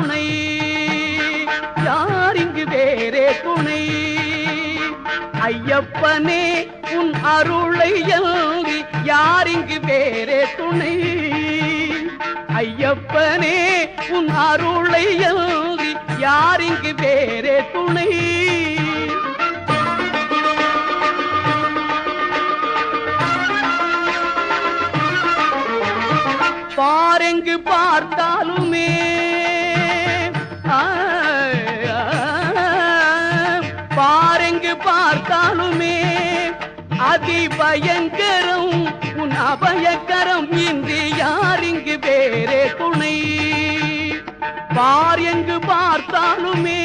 துணை? யார் இங்கு வேறே துணை? ஐயப்பனே உன் அருளை அன்றி யார் இங்கு வேறே துணை? ஐயப்பனே உன் அருளை அன்றி யார் இங்கு வேறே துணை? பாரெங்கு பார்த்தாலுமே பாரெங்கு பார்த்தாலுமே அதிபயங்கரம் உன் அபயக்கரம் இன்றி யார் இங்கு வேறே துணை? பார் எங்கு பார்த்தாலுமே